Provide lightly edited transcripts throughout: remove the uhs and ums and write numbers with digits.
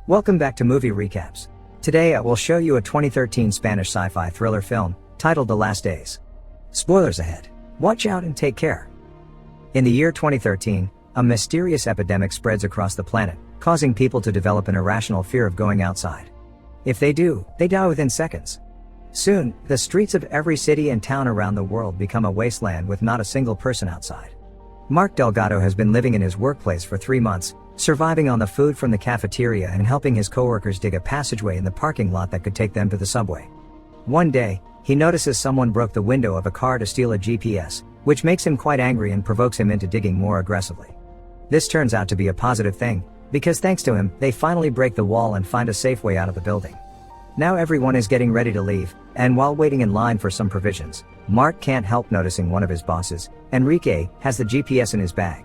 Welcome back to Movie Recaps. Today I will show you a 2013 Spanish sci-fi thriller film, titled The Last Days. Spoilers ahead. Watch out and take care. In the year 2013, a mysterious epidemic spreads across the planet, causing people to develop an irrational fear of going outside. If they do, they die within seconds. Soon, the streets of every city and town around the world become a wasteland with not a single person outside. Mark Delgado has been living in his workplace for 3 months, surviving on the food from the cafeteria and helping his coworkers dig a passageway in the parking lot that could take them to the subway. One day, he notices someone broke the window of a car to steal a GPS, which makes him quite angry and provokes him into digging more aggressively. This turns out to be a positive thing, because thanks to him, they finally break the wall and find a safe way out of the building. Now everyone is getting ready to leave, and while waiting in line for some provisions, Mark can't help noticing one of his bosses, Enrique, has the GPS in his bag.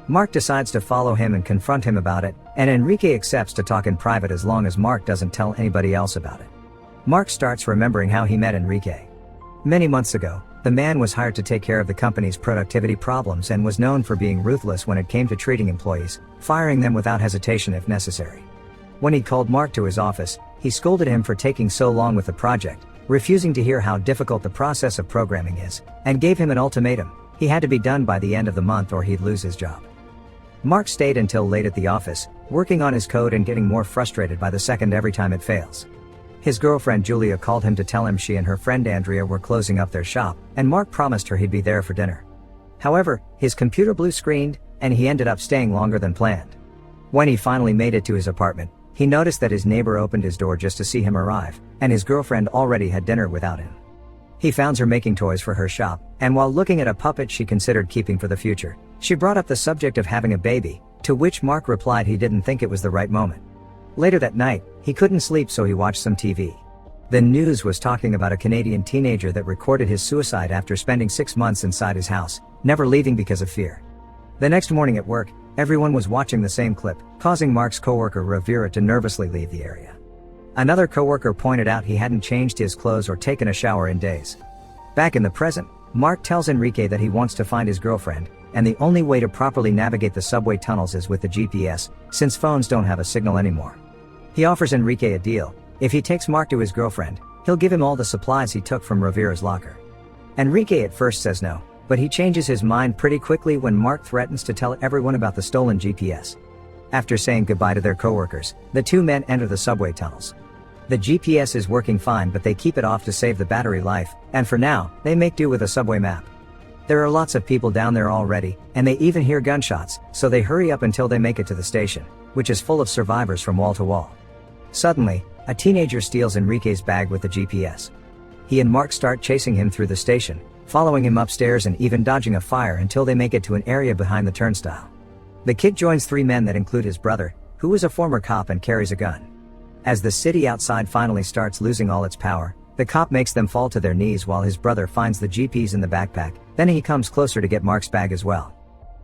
Mark decides to follow him and confront him about it, and Enrique accepts to talk in private as long as Mark doesn't tell anybody else about it. Mark starts remembering how he met Enrique. Many months ago, the man was hired to take care of the company's productivity problems and was known for being ruthless when it came to treating employees, firing them without hesitation if necessary. When he called Mark to his office, he scolded him for taking so long with the project, refusing to hear how difficult the process of programming is, and gave him an ultimatum: he had to be done by the end of the month or he'd lose his job. Mark stayed until late at the office, working on his code and getting more frustrated by the second every time it fails. His girlfriend Julia called him to tell him she and her friend Andrea were closing up their shop, and Mark promised her he'd be there for dinner. However, his computer blue screened, and he ended up staying longer than planned. When he finally made it to his apartment, he noticed that his neighbor opened his door just to see him arrive, and his girlfriend already had dinner without him. He found her making toys for her shop, and while looking at a puppet she considered keeping for the future, she brought up the subject of having a baby, to which Mark replied he didn't think it was the right moment. Later that night, he couldn't sleep so he watched some TV. The news was talking about a Canadian teenager that recorded his suicide after spending 6 months inside his house, never leaving because of fear. The next morning at work, everyone was watching the same clip, causing Mark's coworker Rivera to nervously leave the area. Another coworker pointed out he hadn't changed his clothes or taken a shower in days. Back in the present, Mark tells Enrique that he wants to find his girlfriend, and the only way to properly navigate the subway tunnels is with the GPS, since phones don't have a signal anymore. He offers Enrique a deal: if he takes Mark to his girlfriend, he'll give him all the supplies he took from Rivera's locker. Enrique at first says no, but he changes his mind pretty quickly when Mark threatens to tell everyone about the stolen GPS. After saying goodbye to their coworkers, the two men enter the subway tunnels. The GPS is working fine, but they keep it off to save the battery life, and for now, they make do with a subway map. There are lots of people down there already, and they even hear gunshots, so they hurry up until they make it to the station, which is full of survivors from wall to wall. Suddenly, a teenager steals Enrique's bag with the GPS. He and Mark start chasing him through the station, following him upstairs and even dodging a fire until they make it to an area behind the turnstile. The kid joins 3 men that include his brother, who is a former cop and carries a gun. As the city outside finally starts losing all its power, the cop makes them fall to their knees while his brother finds the GPS in the backpack, then he comes closer to get Mark's bag as well.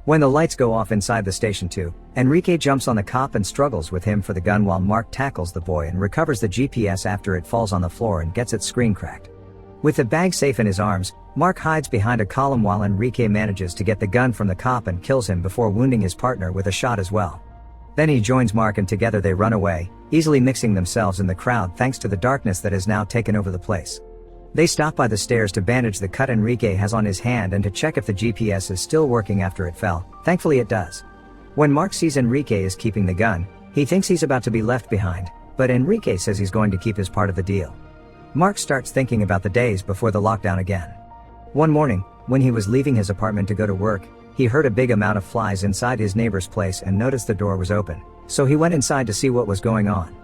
When the lights go off inside the station too, Enrique jumps on the cop and struggles with him for the gun while Mark tackles the boy and recovers the GPS after it falls on the floor and gets its screen cracked. With the bag safe in his arms, Mark hides behind a column while Enrique manages to get the gun from the cop and kills him before wounding his partner with a shot as well. Then he joins Mark and together they run away, easily mixing themselves in the crowd thanks to the darkness that has now taken over the place. They stop by the stairs to bandage the cut Enrique has on his hand and to check if the GPS is still working after it fell. Thankfully it does. When Mark sees Enrique is keeping the gun, he thinks he's about to be left behind, but Enrique says he's going to keep his part of the deal. Mark starts thinking about the days before the lockdown again. One morning, when he was leaving his apartment to go to work, he heard a big amount of flies inside his neighbor's place and noticed the door was open, so he went inside to see what was going on.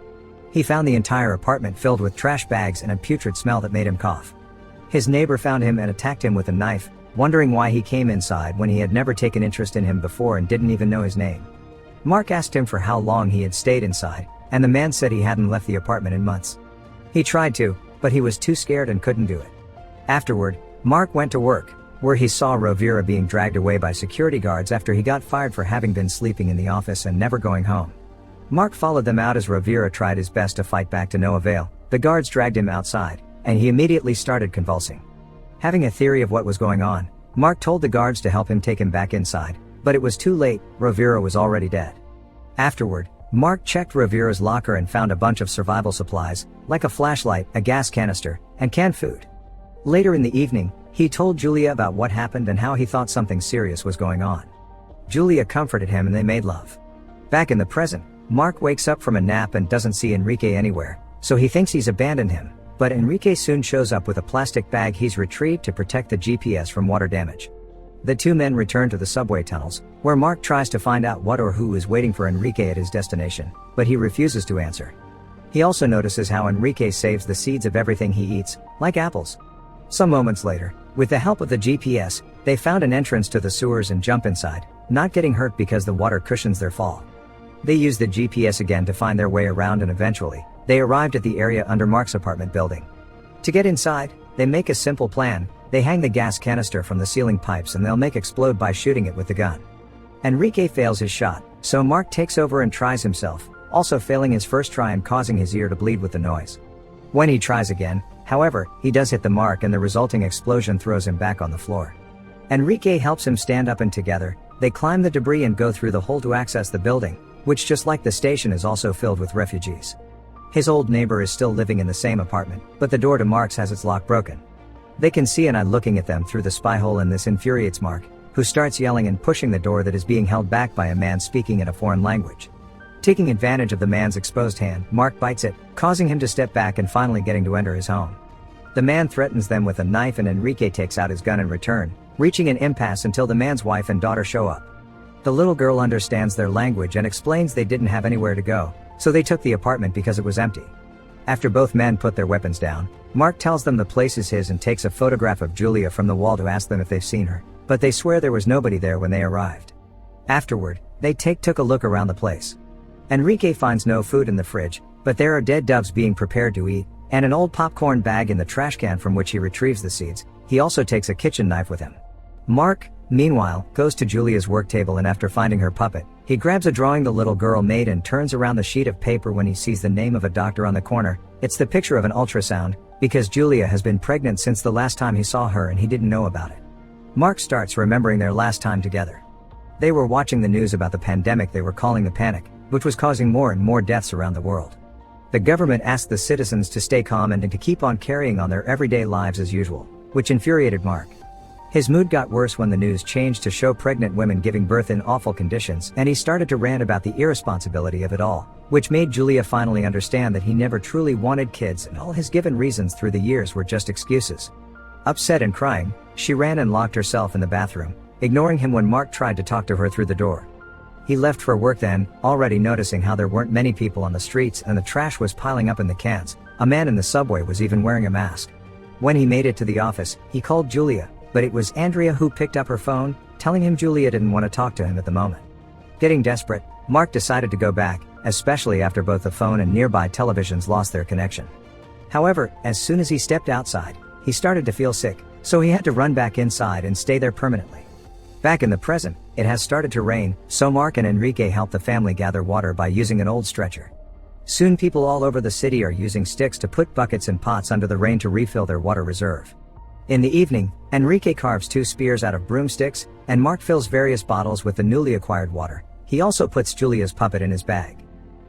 He found the entire apartment filled with trash bags and a putrid smell that made him cough. His neighbor found him and attacked him with a knife, wondering why he came inside when he had never taken interest in him before and didn't even know his name. Mark asked him for how long he had stayed inside, and the man said he hadn't left the apartment in months. He tried to, but he was too scared and couldn't do it. Afterward, Mark went to work, where he saw Rivera being dragged away by security guards after he got fired for having been sleeping in the office and never going home. Mark followed them out as Rivera tried his best to fight back to no avail. The guards dragged him outside, and he immediately started convulsing. Having a theory of what was going on, Mark told the guards to help him take him back inside, but it was too late. Rivera was already dead. Afterward, Mark checked Rivera's locker and found a bunch of survival supplies, like a flashlight, a gas canister, and canned food. Later in the evening, he told Julia about what happened and how he thought something serious was going on. Julia comforted him and they made love. Back in the present, Mark wakes up from a nap and doesn't see Enrique anywhere, so he thinks he's abandoned him, but Enrique soon shows up with a plastic bag he's retrieved to protect the GPS from water damage. The two men return to the subway tunnels, where Mark tries to find out what or who is waiting for Enrique at his destination, but he refuses to answer. He also notices how Enrique saves the seeds of everything he eats, like apples. Some moments later, with the help of the GPS, they found an entrance to the sewers and jump inside, not getting hurt because the water cushions their fall. They use the GPS again to find their way around and eventually, they arrived at the area under Mark's apartment building. To get inside, they make a simple plan. They hang the gas canister from the ceiling pipes and they'll make explode by shooting it with the gun. Enrique fails his shot, so Mark takes over and tries himself, also failing his first try and causing his ear to bleed with the noise. When he tries again, however, he does hit the mark and the resulting explosion throws him back on the floor. Enrique helps him stand up and together, they climb the debris and go through the hole to access the building, which just like the station is also filled with refugees. His old neighbor is still living in the same apartment, but the door to Mark's has its lock broken. They can see an eye looking at them through the spy hole and this infuriates Mark, who starts yelling and pushing the door that is being held back by a man speaking in a foreign language. Taking advantage of the man's exposed hand, Mark bites it, causing him to step back and finally getting to enter his home. The man threatens them with a knife and Enrique takes out his gun in return, reaching an impasse until the man's wife and daughter show up. The little girl understands their language and explains they didn't have anywhere to go, so they took the apartment because it was empty. After both men put their weapons down, Mark tells them the place is his and takes a photograph of Julia from the wall to ask them if they've seen her, but they swear there was nobody there when they arrived. Afterward, they took a look around the place. Enrique finds no food in the fridge, but there are dead doves being prepared to eat, and an old popcorn bag in the trash can from which he retrieves the seeds. He also takes a kitchen knife with him. Mark, meanwhile, goes to Julia's work table and after finding her puppet, he grabs a drawing the little girl made and turns around the sheet of paper when he sees the name of a doctor on the corner. It's the picture of an ultrasound, because Julia has been pregnant since the last time he saw her and he didn't know about it. Mark starts remembering their last time together. They were watching the news about the pandemic they were calling the panic, which was causing more and more deaths around the world. The government asked the citizens to stay calm and to keep on carrying on their everyday lives as usual, which infuriated Mark. His mood got worse when the news changed to show pregnant women giving birth in awful conditions and he started to rant about the irresponsibility of it all, which made Julia finally understand that he never truly wanted kids and all his given reasons through the years were just excuses. Upset and crying, she ran and locked herself in the bathroom, ignoring him when Mark tried to talk to her through the door. He left for work then, already noticing how there weren't many people on the streets and the trash was piling up in the cans. A man in the subway was even wearing a mask. When he made it to the office, he called Julia, but it was Andrea who picked up her phone, telling him Julia didn't want to talk to him at the moment. Getting desperate, Mark decided to go back, especially after both the phone and nearby televisions lost their connection. However, as soon as he stepped outside, he started to feel sick, so he had to run back inside and stay there permanently. Back in the present, it has started to rain, so Mark and Enrique help the family gather water by using an old stretcher. Soon people all over the city are using sticks to put buckets and pots under the rain to refill their water reserve. In the evening, Enrique carves 2 spears out of broomsticks, and Mark fills various bottles with the newly acquired water. He also puts Julia's puppet in his bag.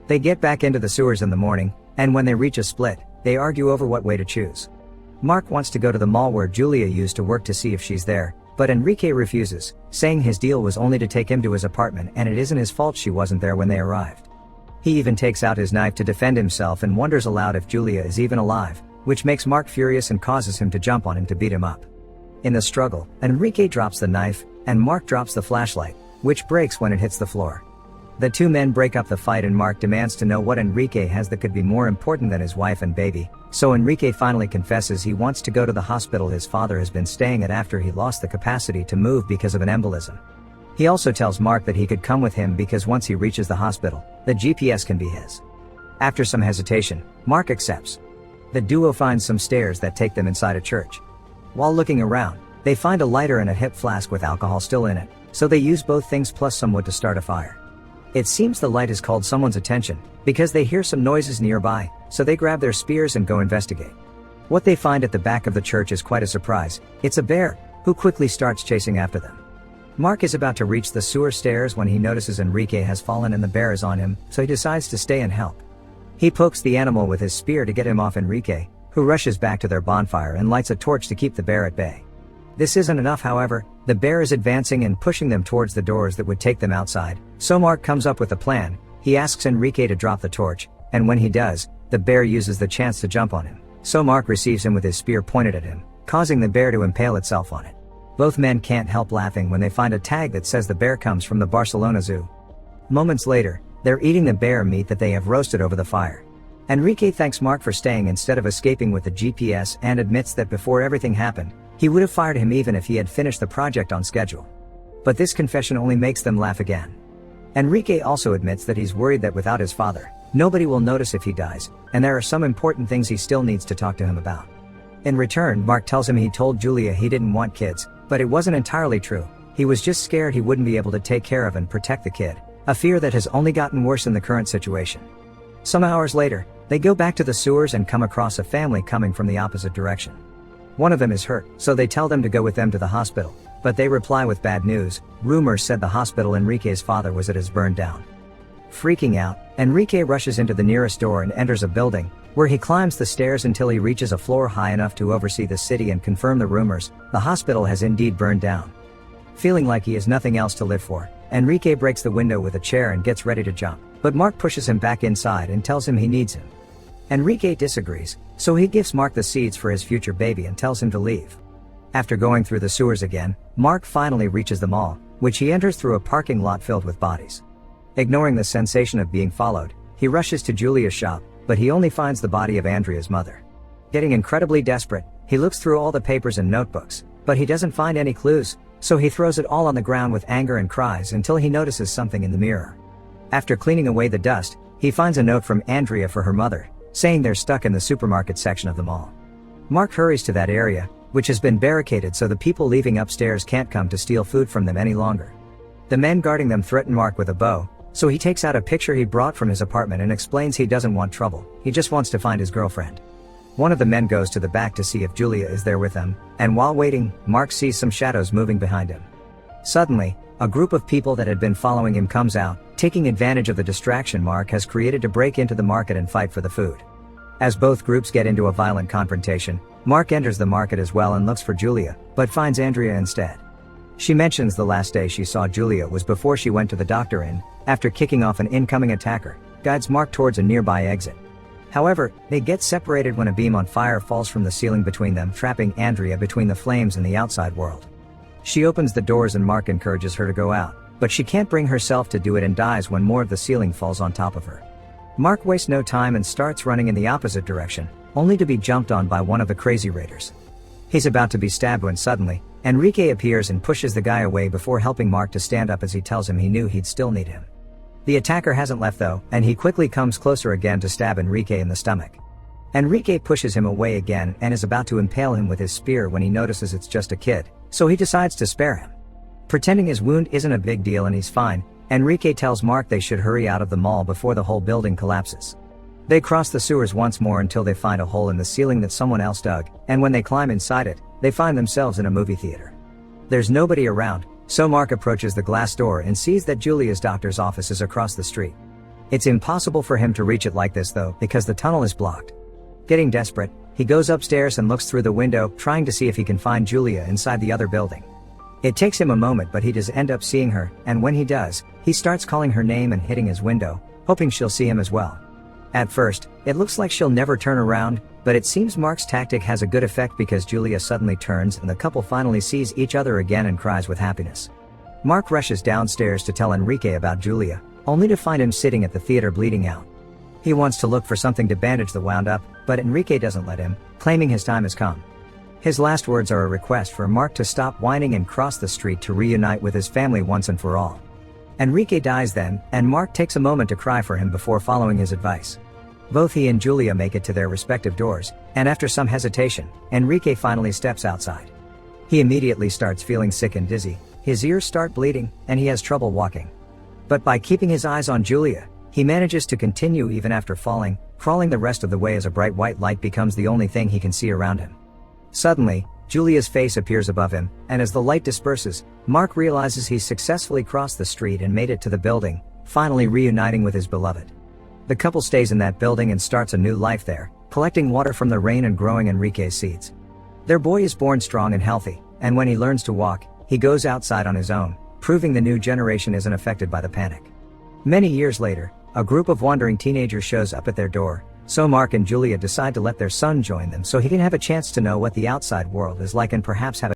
They get back into the sewers in the morning, and when they reach a split, they argue over what way to choose. Mark wants to go to the mall where Julia used to work to see if she's there, but Enrique refuses, saying his deal was only to take him to his apartment and it isn't his fault she wasn't there when they arrived. He even takes out his knife to defend himself and wonders aloud if Julia is even alive, which makes Mark furious and causes him to jump on him to beat him up. In the struggle, Enrique drops the knife, and Mark drops the flashlight, which breaks when it hits the floor. The two men break up the fight and Mark demands to know what Enrique has that could be more important than his wife and baby, so Enrique finally confesses he wants to go to the hospital his father has been staying at after he lost the capacity to move because of an embolism. He also tells Mark that he could come with him because once he reaches the hospital, the GPS can be his. After some hesitation, Mark accepts. The duo finds some stairs that take them inside a church. While looking around, they find a lighter and a hip flask with alcohol still in it, so they use both things plus some wood to start a fire. It seems the light has called someone's attention, because they hear some noises nearby, so they grab their spears and go investigate. What they find at the back of the church is quite a surprise. It's a bear, who quickly starts chasing after them. Mark is about to reach the sewer stairs when he notices Enrique has fallen and the bear is on him, so he decides to stay and help. He pokes the animal with his spear to get him off Enrique, who rushes back to their bonfire and lights a torch to keep the bear at bay. This isn't enough, however. The bear is advancing and pushing them towards the doors that would take them outside, so Mark comes up with a plan. He asks Enrique to drop the torch, and when he does, the bear uses the chance to jump on him, so Mark receives him with his spear pointed at him, causing the bear to impale itself on it. Both men can't help laughing when they find a tag that says the bear comes from the Barcelona Zoo. Moments later, they're eating the bear meat that they have roasted over the fire. Enrique thanks Mark for staying instead of escaping with the GPS and admits that before everything happened, he would have fired him even if he had finished the project on schedule. But this confession only makes them laugh again. Enrique also admits that he's worried that without his father, nobody will notice if he dies, and there are some important things he still needs to talk to him about. In return, Mark tells him he told Julia he didn't want kids, but it wasn't entirely true. He was just scared he wouldn't be able to take care of and protect the kid, a fear that has only gotten worse in the current situation. Some hours later, they go back to the sewers and come across a family coming from the opposite direction. One of them is hurt, so they tell them to go with them to the hospital, but they reply with bad news. Rumors said the hospital Enrique's father was at is burned down. Freaking out, Enrique rushes into the nearest door and enters a building, where he climbs the stairs until he reaches a floor high enough to oversee the city and confirm the rumors. The hospital has indeed burned down. Feeling like he has nothing else to live for, Enrique breaks the window with a chair and gets ready to jump, but Mark pushes him back inside and tells him he needs him. Enrique disagrees, so he gives Mark the seeds for his future baby and tells him to leave. After going through the sewers again, Mark finally reaches the mall, which he enters through a parking lot filled with bodies. Ignoring the sensation of being followed, he rushes to Julia's shop, but he only finds the body of Andrea's mother. Getting incredibly desperate, he looks through all the papers and notebooks, but he doesn't find any clues, so he throws it all on the ground with anger and cries until he notices something in the mirror. After cleaning away the dust, he finds a note from Andrea for her mother, saying they're stuck in the supermarket section of the mall. Mark hurries to that area, which has been barricaded so the people leaving upstairs can't come to steal food from them any longer. The men guarding them threaten Mark with a bow, so he takes out a picture he brought from his apartment and explains he doesn't want trouble, he just wants to find his girlfriend. One of the men goes to the back to see if Julia is there with them, and while waiting, Mark sees some shadows moving behind him. Suddenly, a group of people that had been following him comes out, taking advantage of the distraction Mark has created to break into the market and fight for the food. As both groups get into a violent confrontation, Mark enters the market as well and looks for Julia, but finds Andrea instead. She mentions the last day she saw Julia was before she went to the doctor and, after kicking off an incoming attacker, guides Mark towards a nearby exit. However, they get separated when a beam on fire falls from the ceiling between them, trapping Andrea between the flames and the outside world. She opens the doors and Mark encourages her to go out, but she can't bring herself to do it and dies when more of the ceiling falls on top of her. Mark wastes no time and starts running in the opposite direction, only to be jumped on by one of the crazy raiders. He's about to be stabbed when suddenly, Enrique appears and pushes the guy away before helping Mark to stand up as he tells him he knew he'd still need him. The attacker hasn't left though, and he quickly comes closer again to stab Enrique in the stomach. Enrique pushes him away again and is about to impale him with his spear when he notices it's just a kid, so he decides to spare him. Pretending his wound isn't a big deal and he's fine, Enrique tells Mark they should hurry out of the mall before the whole building collapses. They cross the sewers once more until they find a hole in the ceiling that someone else dug, and when they climb inside it, they find themselves in a movie theater. There's nobody around, so Mark approaches the glass door and sees that Julia's doctor's office is across the street. It's impossible for him to reach it like this though, because the tunnel is blocked. Getting desperate, he goes upstairs and looks through the window, trying to see if he can find Julia inside the other building. It takes him a moment, but he does end up seeing her, and when he does, he starts calling her name and hitting his window, hoping she'll see him as well. At first, it looks like she'll never turn around, but it seems Mark's tactic has a good effect because Julia suddenly turns and the couple finally sees each other again and cries with happiness. Mark rushes downstairs to tell Enrique about Julia, only to find him sitting at the theater bleeding out. He wants to look for something to bandage the wound up, but Enrique doesn't let him, claiming his time has come. His last words are a request for Mark to stop whining and cross the street to reunite with his family once and for all. Enrique dies then, and Mark takes a moment to cry for him before following his advice. Both he and Julia make it to their respective doors, and after some hesitation, Enrique finally steps outside. He immediately starts feeling sick and dizzy, his ears start bleeding, and he has trouble walking. But by keeping his eyes on Julia, he manages to continue even after falling, crawling the rest of the way as a bright white light becomes the only thing he can see around him. Suddenly, Julia's face appears above him, and as the light disperses, Mark realizes he's successfully crossed the street and made it to the building, finally reuniting with his beloved. The couple stays in that building and starts a new life there, collecting water from the rain and growing Enrique's seeds. Their boy is born strong and healthy, and when he learns to walk, he goes outside on his own, proving the new generation isn't affected by the panic. Many years later, a group of wandering teenagers shows up at their door, so Mark and Julia decide to let their son join them so he can have a chance to know what the outside world is like and perhaps have